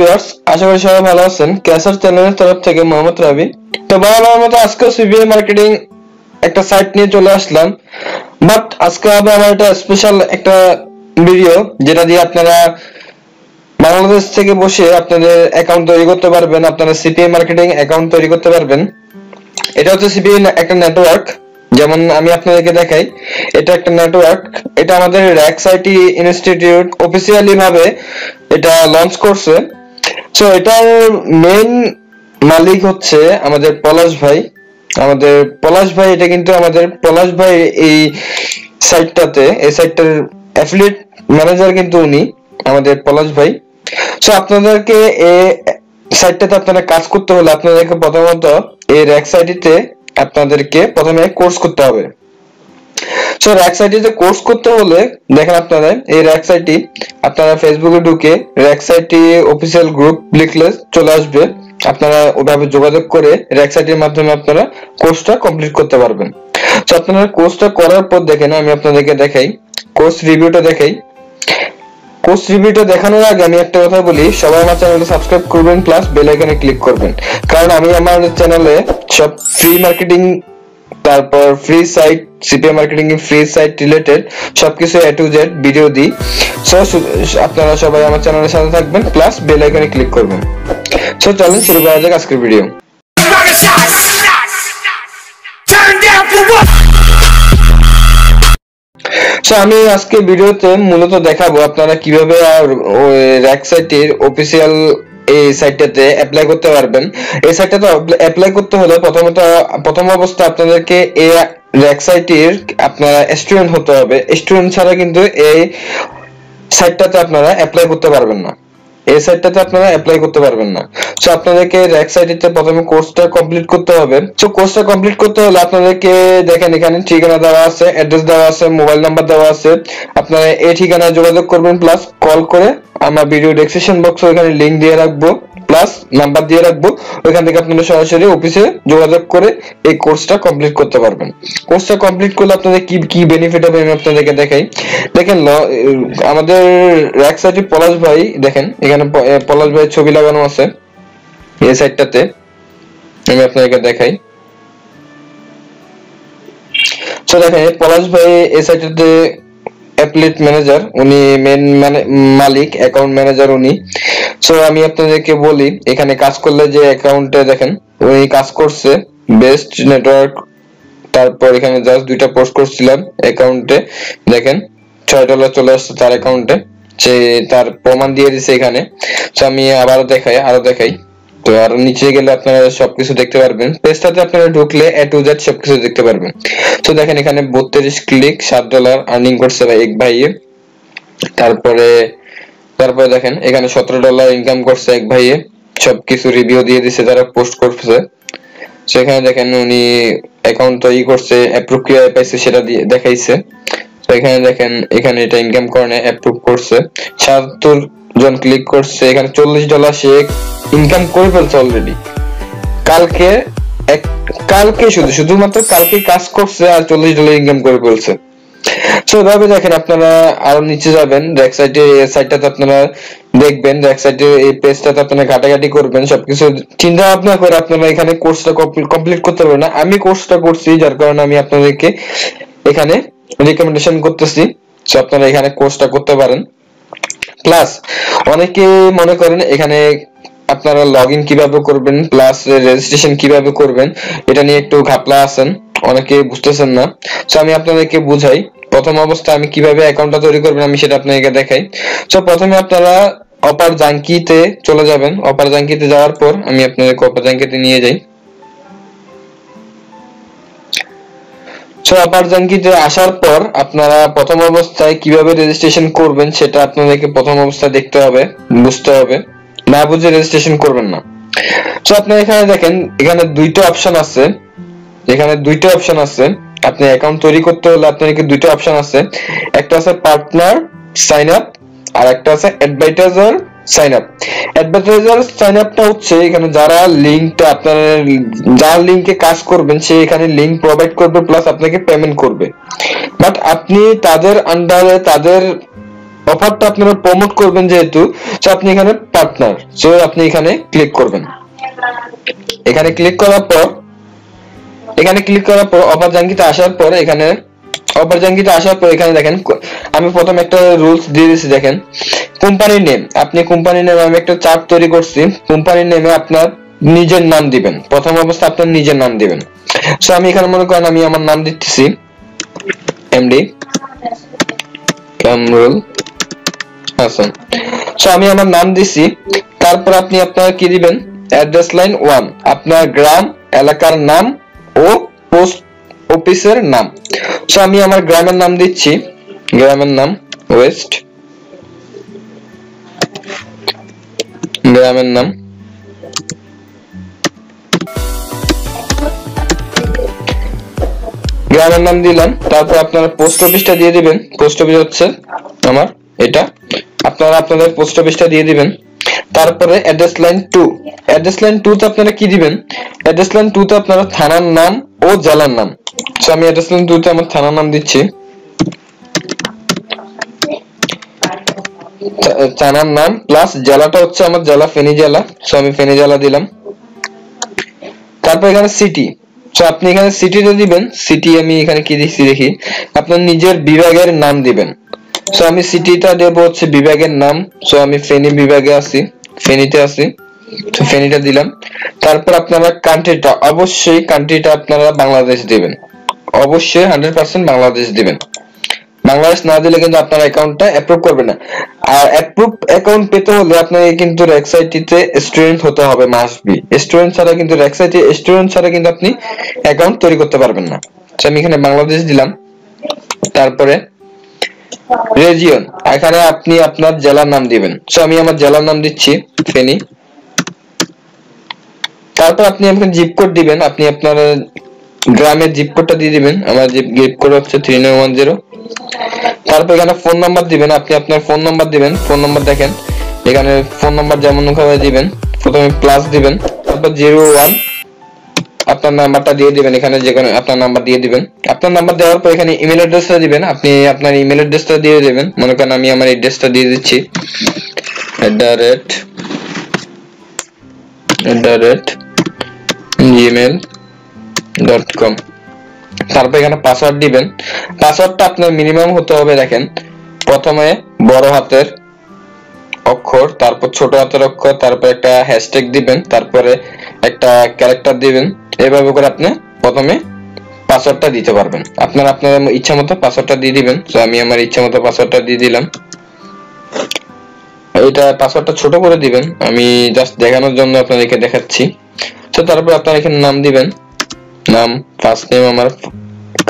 Viewers, আশা করি সবাই ভালো আছেন। ক্যাসার চ্যানেলের তরফ থেকে মোহাম্মদ রাবি। তো বরাবরের মতো আজকে সিপিএ মার্কেটিং একটা সাইট নিয়ে চলে আসলাম। বাট আজকে হবে আমার একটা স্পেশাল একটা ভিডিও, যেটা দিয়ে আপনারা বাংলাদেশ থেকে বসে আপনাদের অ্যাকাউন্ট তৈরি করতে পারবেন, আপনারা সিপিএ মার্কেটিং অ্যাকাউন্ট তৈরি করতে পারবেন। এটা হচ্ছে সিপিএ একটা নেটওয়ার্ক। যেমন আমি আপনাদেরকে দেখাই, এটা একটা নেটওয়ার্ক। এটা আমাদের RexIt ইনস্টিটিউট অফিসিয়ালি ভাবে এটা লঞ্চ করছে। সো এটার মেইন মালিক হচ্ছে আমাদের পলাশ ভাই। এটা কিন্তু আমাদের পলাশ ভাই এই সাইটটার অ্যাফিলিয়েট ম্যানেজার কিন্তু উনি আমাদের পলাশ ভাই। সো আপনাদেরকে এই সাইটটাতে আপনারা কাজ করতে হলে আপনাদেরকে প্রথমত এই RexIt তে আপনাদেরকে প্রথমে কোর্স করতে হবে। সো RexIt তে কোর্স করতে হলে দেখেন আপনারা এই RexIt আপনারা ফেসবুকে ঢুকে RexIt অফিসিয়াল গ্রুপ লিখলে চলে আসবে। আপনারা ওভাবে যোগাযোগ করে RexIt এর মাধ্যমে আপনারা কোর্সটা কমপ্লিট করতে পারবেন। সো আপনারা কোর্সটা করার পর দেখেন, আমি আপনাদেরকে দেখাই কোর্স রিভিউটা দেখাই। কোর্স রিভিউটা দেখানোর আগে আমি একটা কথা বলি, সবাই আমার চ্যানেলটা সাবস্ক্রাইব করবেন প্লাস বেল আইকনে ক্লিক করবেন, কারণ আমি আমার চ্যানেলে সব ফ্রি মার্কেটিং, তারপর ফ্রি সাইট, সিপিএ মার্কেটিং এর ফ্রি সাইট রিলেটেড সবকিছু A to Z ভিডিও দিই। সো আপনারা সবাই আমার চ্যানেলের সাথে থাকবেন প্লাস বেল আইকনে ক্লিক করবেন। সো চলুন শুরু করা যাক আজকের ভিডিও। সো আমি আজকে ভিডিওতে মূলত দেখাবো আপনারা কিভাবে RexIt এর অফিসিয়াল এই সাইটটাতে অ্যাপ্লাই করতে পারবেন। এই সাইটটাতে অ্যাপ্লাই করতে হলে প্রথম অবস্থা আপনাদেরকে এই RexIt এর আপনারা স্টুডেন্ট হতে হবে। স্টুডেন্ট ছাড়া কিন্তু এই সাইটটাতে আপনারা অ্যাপ্লাই করতে পারবেন না। এই সাইটটাতে আপনারা অ্যাপ্লাই করতে পারবেন না। সো আপনাদেরকে RexIt তে প্রথমে কোর্সটা কমপ্লিট করতে হবে। সো কোর্সটা কমপ্লিট করতে হলে আপনাদেরকে দেখেন এখানে ঠিকানা দেওয়া আছে, অ্যাড্রেস দেওয়া আছে, মোবাইল নাম্বার দেওয়া আছে। আপনারা এই ঠিকানায় যোগাযোগ করবেন প্লাস কল করে, আমার ভিডিও ডেসক্রিপশন বক্সে ওখানে লিংক দিয়ে রাখবো প্লাস নাম্বার দিয়ে রাখবো। ওইখান থেকে আপনারা সরাসরি অফিসে যোগাযোগ করে এই কোর্সটা কমপ্লিট করতে পারবেন। কোর্সটা কমপ্লিট করলে আপনাদের কি কি বেনিফিট হবে আমি আপনাদেরকে দেখাই। দেখেন আমাদের RexIt পলাশ ভাই, দেখেন এখানে পলাশ ভাইয়ের ছবি লাগানো আছে এই সাইটটাতে, আমি আপনাদেরকে দেখাই। সো দেখেন পলাশ ভাই এই সাইটটাতে অ্যাফিলিয়েট ম্যানেজার, উনি মেন মালিক, অ্যাকাউন্ট ম্যানেজার উনি। সো আমি আপনাদেরকে বলি, এখানে কাজ করলে যে অ্যাকাউন্টে দেখেন উনি কাজ করছে বেস্ট নেটওয়ার্ক। তারপর এখানে জাস্ট 2টা পোস্ট করছিলাম অ্যাকাউন্টে, দেখেন $6 চলে আসছে তার অ্যাকাউন্টে, সে তার প্রমাণ দিয়ে দিছে এখানে। সো আমি আরো দেখাই। তো আর নিচে গেলে আপনারা সবকিছু দেখতে পারবেন। পেজটাতে আপনারা ঢুকলে A to Z সবকিছু দেখতে পারবেন। তো দেখেন এখানে 32 ক্লিক $7 আর্নিং করছে ভাই এক ভাইয়ে। তারপরে দেখেন এখানে $17 ইনকাম করছে এক ভাইয়ে। সবকিছু রিভিউ দিয়ে দিছে যারা পোস্ট করছে। সেখানে দেখেন উনি অ্যাকাউন্ট তৈরি করছে, অ্যাপ্রুভ কিভাবে পাইছে সেটা দিয়ে দেখাইছে। তো এখানে দেখেন এখানে এটা ইনকাম করে অ্যাপ্রুভ করছে, 77 জন ক্লিক করছে, এখানে $40 সে ইনকাম করে ফেলছে অলরেডি। কালকে শুধুমাত্র কালকে কাজ করছে আর $40 ইনকাম করে ফেলছে। সো এভাবে দেখেন আপনারা আরো নিচে যাবেন, RexIt এর সাইটটাতে আপনারা দেখবেন, RexIt এর এই পেজটাতে আপনারা ঘাটাঘাটি করবেন, সবকিছু চিন্তা ভাবনা করে আপনারা এখানে কোর্সটা কমপ্লিট করতে পারবেন না। আমি কোর্সটা করছি, যার কারণে আমি আপনাদেরকে এখানে রিকমেন্ডেশন করতেছি। সো আপনারা এখানে কোর্সটা করতে পারেন। প্লাস অনেকে মনে করেন এখানে আপনারা লগইন কিভাবে করবেন প্লাস রেজিস্ট্রেশন কিভাবে করবেন এটা নিয়ে একটু ঘাপলা আছেন, অনেকে বুঝতেছেন না। সো আমি আপনাদেরকে বুঝাই। প্রথম অবস্থা আমি কিভাবে অ্যাকাউন্টটা তৈরি করবেন আমি সেটা আপনাদেরকে দেখাই। সো প্রথমে আপনারা OfferJunki-তে চলে যাবেন। OfferJunki-তে যাওয়ার পর আমি আপনাদেরকে OfferJunki-তে নিয়ে যাই। সো OfferJunki-তে আসার পর আপনারা প্রথম অবস্থায় কিভাবে রেজিস্ট্রেশন করবেন সেটা আপনাদেরকে প্রথম অবস্থায় দেখতে হবে, বুঝতে হবে, না বুঝে রেজিস্ট্রেশন করবেন না। সো আপনি এখানে দেখেন এখানে 2টা অপশন আছে। আপনি অ্যাকাউন্ট তৈরি করতে হলে আপনাদেরকে 2টা অপশন আছে, একটা আছে পার্টনার সাইন আপ আর একটা আছে advertiser sign up. Advertiser sign আপটা হচ্ছে এখানে যারা যার লিংকে কাজ করবেন সে এখানে লিংক প্রোভাইড করবে প্লাস আপনাকে পেমেন্ট করবে। বাট আপনি তাদের আন্ডারে তাদের অফারটা আপনারা প্রমোট করবেন যেহেতু, সো আপনি এখানে পার্টনার, সো আপনি এখানে ক্লিক করবেন। এখানে ক্লিক করার পর অফারজাঙ্কিতে আসার পর এখানে দেখেন আমি প্রথম একটা রুলস দিয়ে দিয়েছি। দেখেন কোম্পানির নেম, আপনি কোম্পানির নেম আমি একটা চার্ট তৈরি করছি। কোম্পানির নেমে আপনার নিজের নাম দিবেন, প্রথম অবস্থা আপনার নিজের নাম দিবেন। সো আমি এখানে মনে করেন আমি আমার নাম দিতেছি এমডি কামরুল হাসান। সো আমি আমার নাম দিছি। তারপর আপনি আপনার কি দিবেন, অ্যাড্রেস লাইন 1 আপনার গ্রাম এলাকার নাম ও পোস্ট অফিসের নাম। সো আমি আমার গ্রামের নাম দিচ্ছি, গ্রামের নাম ওয়েস্ট, গ্রামের নাম দিলাম। তারপর আপনারা পোস্ট অফিসটা দিয়ে দিবেন, পোস্ট অফিস হচ্ছে আমার এটা, আপনারা আপনাদের পোস্ট অফিসটা দিয়ে দিবেন। তারপরে অ্যাড্রেস লাইন 2 তে আপনারা কি দিবেন, অ্যাড্রেস লাইন 2 তে আপনারা থানার নাম ও জেলার নাম। সো আমি অ্যাড্রেস লাইন 2 তে আমার থানার নাম দিচ্ছি, থানার নাম প্লাস জেলাটা হচ্ছে আমার জেলা ফেনী জেলা। সো আমি ফেনী জেলা দিলাম। তারপর এখানে সিটি, সো আপনি এখানে সিটিতে দিবেন। সিটি আমি এখানে কি দিচ্ছি দেখি, আপনার নিজের বিভাগের নাম দিবেন। সো আমি সিটিটা দেব হচ্ছে বিভাগের নাম। সো আমি ফেনী বিভাগে আছি, ফেনীতে আছি, তো ফেনীটা দিলাম। তারপর আপনারা কান্ট্রিটা, অবশ্যই কান্ট্রিটা আপনারা বাংলাদেশ দিবেন, অবশ্যই 100% বাংলাদেশ দিবেন। বাংলাদেশ না দিলে কিন্তু আপনার অ্যাকাউন্টটা অ্যাপ্রুভ করবে না। আর অ্যাপ্রুভ অ্যাকাউন্ট পেতে হলে আপনাকে কিন্তু RexIt-তে স্টুডেন্ট হতে হবে, মাস্ট বি। স্টুডেন্ট ছাড়া কিন্তু RexIt-এ স্টুডেন্ট ছাড়া কিন্তু আপনি অ্যাকাউন্ট তৈরি করতে পারবেন না। তো আমি এখানে বাংলাদেশ দিলাম। তারপরে রিজিয়ন, এখানে আপনি আপনার জেলার নাম দিবেন। সো আমি আমার জেলার নাম দিচ্ছি ফেনী। তারপর আপনি আপনার জিপ কোড দিবেন, আপনি আপনার গ্রামের জিপ কোডটা দিয়ে দিবেন। আমার জিপ কোড হচ্ছে 3910। তারপর এখানে ফোন নাম্বার দিবেন, আপনি আপনার ফোন নাম্বার দিবেন। ফোন নাম্বার দেখেন এখানে ফোন নাম্বার যেমন ভাবে দিবেন, প্রথমে প্লাস দিবেন, তারপর 01 আপনার নাম্বারটা দিয়ে দিবেন। এখানে যে কোনো আপনার নাম্বার দিয়ে দিবেন। আপনার নাম্বার দেওয়ার পর এখানে ইমেল অ্যাড্রেসটা দিবেন, আপনি আপনার ইমেল অ্যাড্রেসটা দিয়ে দিবেন। মনে করেন আমি আমার অ্যাড্রেসটা দিয়ে দিচ্ছি @gmail.com। তারপর এখানে পাসওয়ার্ড দিবেন। পাসওয়ার্ডটা আপনার মিনিমাম হতে হবে। দেখেন প্রথমে বড় হাতের অক্ষর, তারপর ছোট হাতের অক্ষর, তারপর একটা হ্যাশট্যাগ দিবেন, তারপরে একটা ক্যারেক্টার দিবেন। এইভাবে করে আপনি প্রথমে পাসওয়ার্ডটা দিতে পারবেন। আপনারা আপনার ইচ্ছা মতো পাসওয়ার্ডটা দিয়ে দিবেন। তো আমি আমার ইচ্ছা মতো পাসওয়ার্ডটা দিয়ে দিলাম। এটা পাসওয়ার্ডটা ছোট করে দিবেন, আমি জাস্ট দেখানোর জন্য আপনাদেরকে দেখাচ্ছি। তো তারপর আপনারা এখানে নাম দিবেন, নাম ফার্স্ট নেম আমার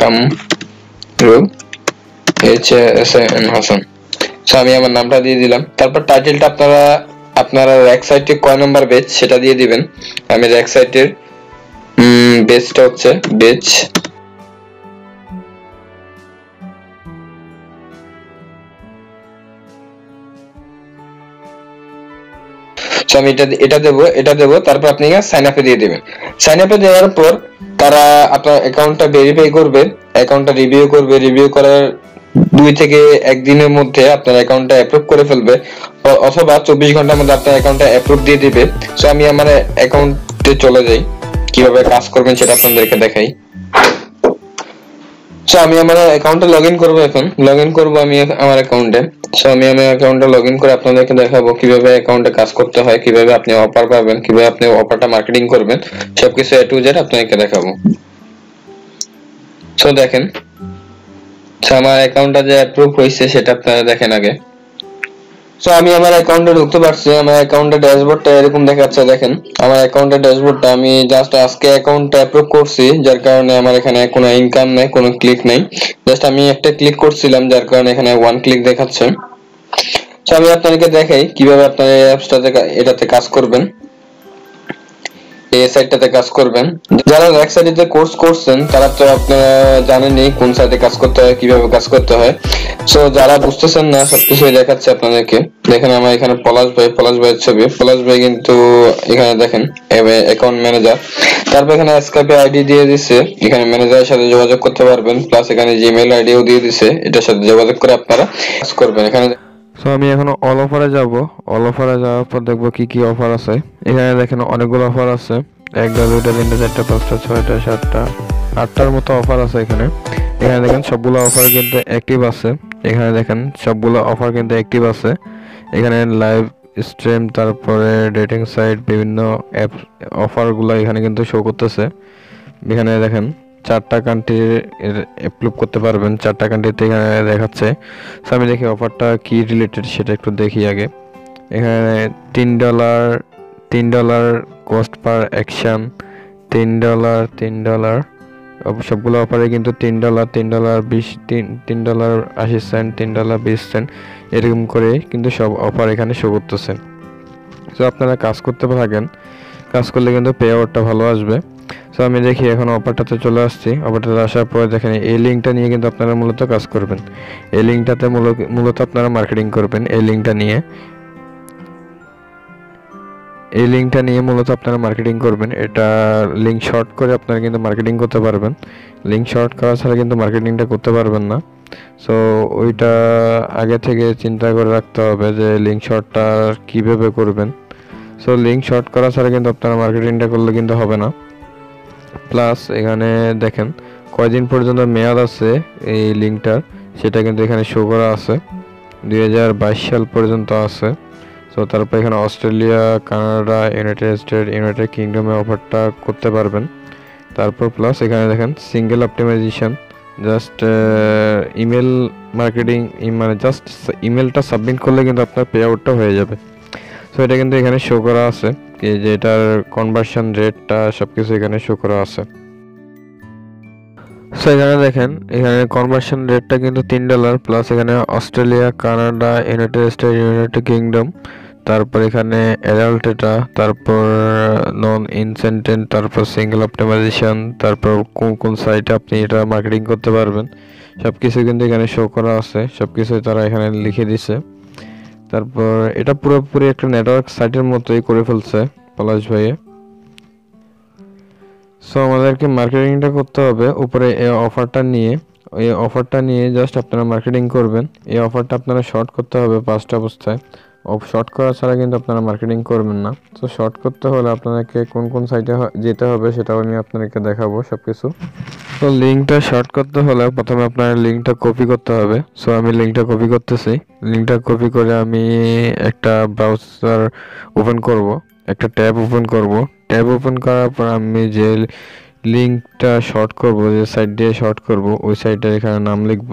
কামরুল হাসান। সো আমি আমার নামটা দিয়ে দিলাম। তারপর টাইটেলটা আপনারা RexIt-এ কয় নাম্বার বেচ সেটা দিয়ে দিবেন। আমি RexIt-এর বেচটা হচ্ছে বেচ। সো আমি এটা দেব। তারপর আপনি সাইন আপে দিয়ে দিবেন। সাইন আপে দেওয়ার পর তারা আপনার অ্যাকাউন্টটা ভেরিফাই করবে, অ্যাকাউন্টটা রিভিউ করবে। রিভিউ করার 2 থেকে 1 দিনের মধ্যে আপনার অ্যাকাউন্টটা অ্যাপ্রুভ করে ফেলবে, অথবা 24 ঘন্টার মধ্যে আপনার অ্যাকাউন্টটা অ্যাপ্রুভ দিয়ে দিবে। সো আমি আমার অ্যাকাউন্টে চলে যাই, কিভাবে কাজ করবেন সেটা আপনাদেরকে দেখাই। সো আমি আমার অ্যাকাউন্টে লগইন করব। এখন লগইন করব আমি আমার অ্যাকাউন্টে। সো আমি আমার অ্যাকাউন্টে লগইন করে আপনাদেরকে দেখাবো কিভাবে অ্যাকাউন্টে কাজ করতে হয়, কিভাবে আপনি অফার পাবেন, কিভাবে আপনি অফারটা মার্কেটিং করবেন, সবকিছু A to Z আপনাদেরকে দেখাবো। সো দেখেন আমার অ্যাকাউন্টটা যে অ্যাপ্রুভ হয়েছে সেটা আপনারা দেখেন আগে। সো আমি আমার অ্যাকাউন্টে ঢুকতে পারছি। আমার অ্যাকাউন্টের ড্যাশবোর্ডটা এরকম দেখাচ্ছে। দেখেন আমার অ্যাকাউন্টের ড্যাশবোর্ডটা আমি জাস্ট আজকে অ্যাকাউন্টটা অ্যাপ্রুভ করছি, যার কারণে আমার এখানে কোনো ইনকাম নেই, কোনো ক্লিক নেই। জাস্ট আমি একটা ক্লিক করছিলাম, যার কারণে এখানে 1 ক্লিক দেখাচ্ছে। সো আমি আপনাদেরকে দেখাই কিভাবে আপনারা এই অ্যাপসটাতে এটাতে কাজ করবেন, এই সাইটটাতে কাজ করবেন। যারা RexIt-এ কোর্স করছেন তারা তো আপনারা জানেনই কোন সাইটে কাজ করতে হয়, কিভাবে কাজ করতে হয়। সো যারা বুঝতেছেন না সবকিছুই দেখাচ্ছে আপনাদেরকে। দেখেন আমার এখানে পলাশ ভাইয়ের ছবি। পলাশ ভাই কিন্তু এখানে দেখেন অ্যাকাউন্ট ম্যানেজার। তারপর এখানে স্কাইপে আইডি দিয়ে দিছে, এখানে ম্যানেজারের সাথে যোগাযোগ করতে পারবেন। প্লাস এখানে জিমেইল আইডিও দিয়ে দিছে, এটার সাথে যোগাযোগ করে আপনারা কাজ করবেন। এখানে সো আমি এখন অল অফারে যাব। অল অফারে যাওয়ার পর দেখবো কি কি অফার আছে। এখানে দেখেন অনেকগুলো অফার আছে, 1টা 2টা 3টা 4টা 5টা 6টা 7টা 8টার মতো অফার আছে এখানে। এখানে দেখেন সবগুলো অফার কিন্তু অ্যাক্টিভ আছে। এখানে দেখেন সবগুলো অফার কিন্তু অ্যাক্টিভ আছে। এখানে লাইভ স্ট্রিম, তারপরে ডেটিং সাইট, বিভিন্ন অ্যাপ অফারগুলো এখানে কিন্তু শো করতেছে। এখানে দেখেন 4টা কান্ট্রি অ্যাপ্রুভ করতে পারবেন, 4টা কান্ট্রিতে এখানে দেখাচ্ছে। সো আমি দেখি অফারটা কি রিলেটেড সেটা একটু দেখি আগে। এখানে $3 কস্ট পার অ্যাকশন, $3 সবগুলো অফারে কিন্তু $3, $3.20, $3.80, এরকম করে কিন্তু সব অফার এখানে শো করতেছে। সো আপনারা কাজ করতে থাকেন, কাজ করলে কিন্তু পে আউটটা ভালো আসবে। সো আমি দেখি এখন অফারটাতে চলে আসছি। অফারটাতে আসার পরে দেখেন এই লিঙ্কটা নিয়ে কিন্তু আপনারা মূলত কাজ করবেন। এই লিঙ্কটাতে মূলত আপনারা মার্কেটিং করবেন। এই লিঙ্কটা নিয়ে মূলত আপনারা মার্কেটিং করবেন। এটা লিঙ্ক শর্ট করে আপনারা কিন্তু মার্কেটিং করতে পারবেন। লিঙ্ক শর্ট করা ছাড়া কিন্তু মার্কেটিংটা করতে পারবেন না। সো ওইটা আগে থেকে চিন্তা করে রাখতে হবে যে লিঙ্ক শর্টটা কীভাবে করবেন। সো লিঙ্ক শর্ট করা ছাড়া কিন্তু আপনারা মার্কেটিংটা করলে কিন্তু হবে না। প্লাস এখানে দেখেন কয়দিন পর্যন্ত মেয়াদ আছে এই লিঙ্কটার, সেটা কিন্তু এখানে শো করা আছে। 2022 সাল পর্যন্ত আছে। সো তারপর এখানে Australia, Canada, United State, United কিংডমে অফারটা করতে পারবেন। তারপর প্লাস এখানে দেখেন single optimization, just email marketing, মানে জাস্ট ইমেলটা সাবমিট করলে কিন্তু আপনার পে আউটটা হয়ে যাবে। সো এটা কিন্তু এখানে শো করা আছে যে এটার কনভার্সন রেটটা সবকিছু এখানে শো করা আছে। সো এখানে দেখেন এখানে কনভার্সন রেটটা কিন্তু $3, প্লাস এখানে Australia, Canada, United State, United kingdom, তারপর এখানে অ্যাডাল্ট ডেটা, তারপর নন ইনসেন্টেন্ট, তারপর সিঙ্গেল অপটিমাইজেশন, তারপর কোন কোন সাইটে আপনি এটা মার্কেটিং করতে পারবেন সব কিছু কিন্তু এখানে শো করা আছে। সব কিছুই তারা এখানে লিখে দিছে। তারপর এটা পুরোপুরি একটা নেটওয়ার্ক সাইটের মতোই করে ফেলছে পলাশ ভাইয়ে। সো আমাদেরকে মার্কেটিংটা করতে হবে উপরে এই অফারটা নিয়ে জাস্ট আপনারা মার্কেটিং করবেন। এই অফারটা আপনারা শর্ট করতে হবে 5টা অবস্থায়। শর্ট করা ছাড়া কিন্তু আপনারা মার্কেটিং করবেন না। তো শর্ট করতে হলে আপনাদেরকে কোন কোন সাইটে যেতে হবে সেটাও আমি আপনাদেরকে দেখাবো সবকিছু। তো লিঙ্কটা শর্ট করতে হলে প্রথমে আপনার লিঙ্কটা কপি করতে হবে। সো আমি লিঙ্কটা কপি করতেছি। লিঙ্কটা কপি করে আমি একটা ব্রাউজার ওপেন করব, একটা ট্যাব ওপেন করব। ট্যাব ওপেন করার পর আমি যে লিঙ্কটা শর্ট করব, যে সাইট দিয়ে শর্ট করব, ওই সাইটের এখানে নাম লিখব।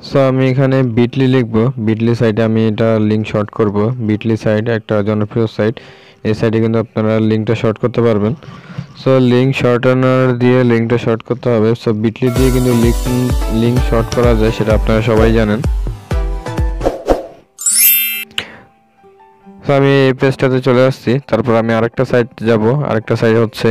সো আমি এখানে বিটলি লিখব। বিটলি সাইটে আমি এটা লিঙ্ক শর্ট করব। বিটলি সাইট একটা জনপ্রিয় সাইট। এই সাইটে কিন্তু আপনারা লিঙ্কটা শর্ট করতে পারবেন। সো লিঙ্ক শর্টানার দিয়ে লিঙ্কটা শর্ট করতে হবে। সো বিটলি দিয়ে কিন্তু লিঙ্ক শর্ট করা যায়, সেটা আপনারা সবাই জানেন। তো আমি এই পেজটাতে চলে আসছি। তারপর আমি আরেকটা সাইট যাব। আরেকটা সাইট হচ্ছে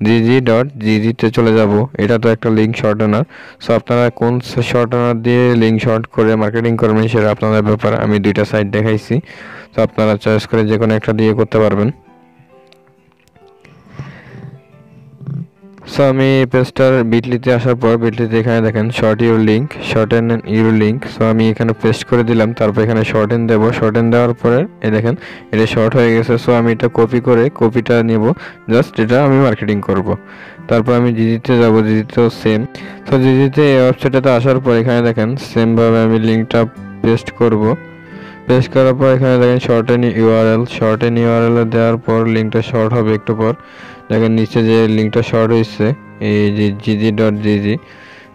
gg.gg-তে চলে যাব। এটা তো একটা লিঙ্ক শর্টানার। সো আপনারা কোন শর্টানার দিয়ে লিঙ্ক শর্ট করে মার্কেটিং করবেন সেটা আপনাদের ব্যাপার। আমি 2টা সাইট দেখাইছি। তো আপনারা চয়েস করে যে কোনো একটা দিয়ে করতে পারবেন। সো আমি পেজটার বিটলিতে আসার পর বিটলিতে এখানে দেখেন short N your link. So আমি এখানে পেস্ট করে দিলাম। তারপর এখানে শর্ট এন দেবো। শর্ট এন দেওয়ার পরে এই দেখেন এটা শর্ট হয়ে গেছে। সো আমি এটা কপি করে কপিটা নেব, জাস্ট এটা আমি মার্কেটিং করব। তারপর আমি জিজিতে যাব। জিজিতেও সেম। তো জিজিতে এই ওয়েবসাইটটাতে আসার পর এখানে দেখেন সেমভাবে আমি লিঙ্কটা পেস্ট করব। পেস্ট করার পর এখানে দেখেন শর্ট এন ইউআরএল দেওয়ার পর লিঙ্কটা শর্ট হবে একটু পর। দেখেন নিচে যে লিঙ্কটা শর্ট হয়েছে, এই যে gg.gg,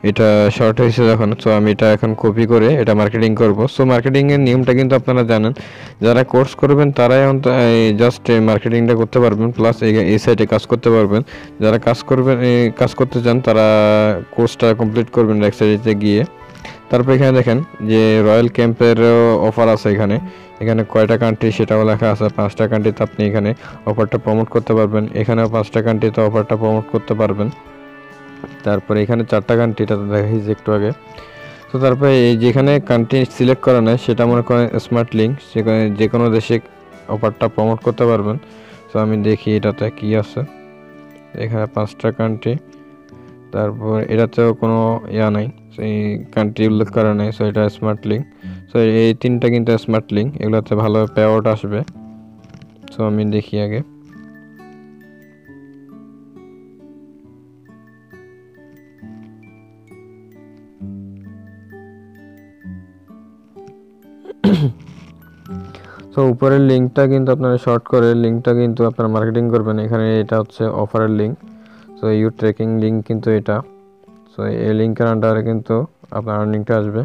এটা শর্ট হয়েছে যখন। সো আমি এটা এখন কপি করে এটা মার্কেটিং করব। সো মার্কেটিং এর নিয়মটা কিন্তু আপনারা জানেন। যারা কোর্স করবেন তারাই জাস্ট মার্কেটিংটা করতে পারবেন, প্লাস এই সাইটে কাজ করতে পারবেন। যারা কাজ করতে চান তারা কোর্সটা কমপ্লিট করবেন RexIt-এ গিয়ে। তারপর এখানে দেখেন যে রয়্যাল ক্যাম্পের অফার আছে। এখানে কয়টা কান্ট্রি সেটাও লেখা আছে। 5টা কান্ট্রিতে আপনি এখানে অফারটা প্রমোট করতে পারবেন। এখানেও 5টা কান্ট্রিতে অফারটা প্রমোট করতে পারবেন। তারপরে এখানে 4টা কান্ট্রিটা তো দেখাইছি একটু আগে। তো তারপরে এই যেখানে কান্ট্রি সিলেক্ট করা নেয় সেটা মনে করেন স্মার্ট লিঙ্ক, সেখানে যে কোনো দেশে অফারটা প্রমোট করতে পারবেন। তো আমি দেখি এটাতে কি আছে। এখানে 5টা কান্ট্রি, তারপর এটাতেও কোনো ইয়া নাই, সেই কান্ট্রি উল্লেখ করা নাই। সো এটা স্মার্ট লিঙ্ক। সো এই তিনটা কিন্তু স্মার্ট লিঙ্ক, এগুলোতে ভালো পে আউট আসবে। সো আমি দেখি আগে। সো উপরের লিঙ্কটা কিন্তু আপনারা শর্ট করে লিঙ্কটা কিন্তু আপনারা মার্কেটিং করবেন। এখানে এটা হচ্ছে অফারের link. So you tracking link কিন্তু এটা। সো এই লিঙ্কের আন্ডারে কিন্তু আপনার আর্নিংটা আসবে।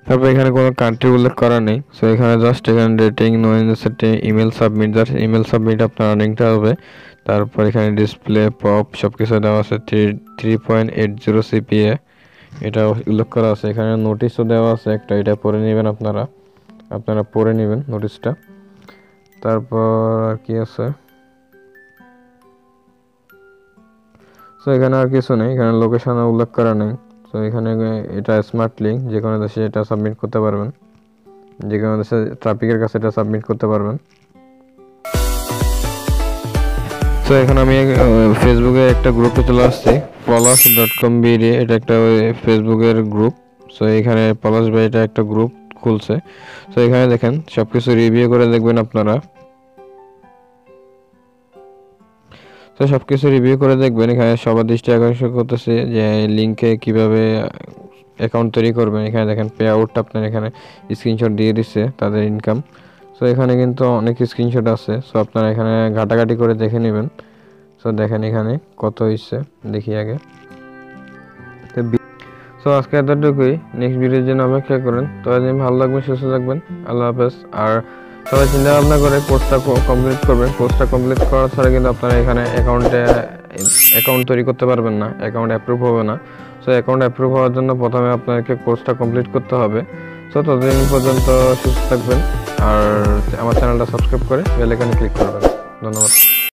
তারপর এখানে কোনো কান্ট্রি উল্লেখ করা নেই। সো এখানে জাস্ট এখানে রেটিং নো ইনসেটে email submit, just email submit আপনার আর্নিংটা হবে। তারপর এখানে ডিসপ্লে পপ সব কিছু দেওয়া আছে। 3.80 সিপিএ এটা উল্লেখ করা আছে। এখানে নোটিশও দেওয়া আছে একটা, এটা পড়ে নেবেন আপনারা পড়ে নেবেন নোটিশটা। তারপর আর কি আছে, সো এখানে আর কিছু নেই, এখানে লোকেশন উল্লেখ করা নেই। সো এখানে এটা স্মার্ট লিঙ্ক, যে কোনো দেশে এটা সাবমিট করতে পারবেন, যে কোনো দেশে ট্রাফিকের কাছে এটা সাবমিট করতে পারবেন। সো এখন আমি ফেসবুকে একটা গ্রুপে চলে আসছি, পলাশ.com.bd, এটা একটা ফেসবুকের গ্রুপ। সো এখানে পলাশ ভাই এটা একটা গ্রুপ খুলছে। সো এখানে দেখেন সবকিছু রিভিউ করে দেখবেন আপনারা। তো সবকিছু রিভিউ করে দেখবেন। এখানে সবার দৃষ্টি আকর্ষণ করতেছে যে লিঙ্কে কিভাবে অ্যাকাউন্ট তৈরি করবেন। এখানে দেখেন পে আউটটা আপনার এখানে স্ক্রিনশট দিয়ে দিচ্ছে তাদের ইনকাম। সো এখানে কিন্তু অনেক স্ক্রিনশট আছে। সো আপনারা এখানে ঘাটাঘাটি করে দেখে নেবেন। সো দেখেন এখানে কত হয়েছে, দেখি আগে। সো আজকে এতটুকুই, নেক্সট ভিডিওর জন্য অপেক্ষা করেন। তো আজ ভালো লাগবে, সুস্থ থাকবেন, আল্লাহ হাফেজ। আর সবাই চিন্তা ভাবনা করে কোর্সটা কমপ্লিট করবেন। কোর্সটা কমপ্লিট করা ছাড়া কিন্তু আপনারা এখানে অ্যাকাউন্ট তৈরি করতে পারবেন না, অ্যাকাউন্ট অ্যাপ্রুভ হবে না। সো অ্যাকাউন্ট অ্যাপ্রুভ হওয়ার জন্য প্রথমে আপনাকে কোর্সটা কমপ্লিট করতে হবে। সো ততদিন পর্যন্ত সুস্থ থাকবেন, আর আমার চ্যানেলটা সাবস্ক্রাইব করে বেল আইকনে ক্লিক করবেন। ধন্যবাদ।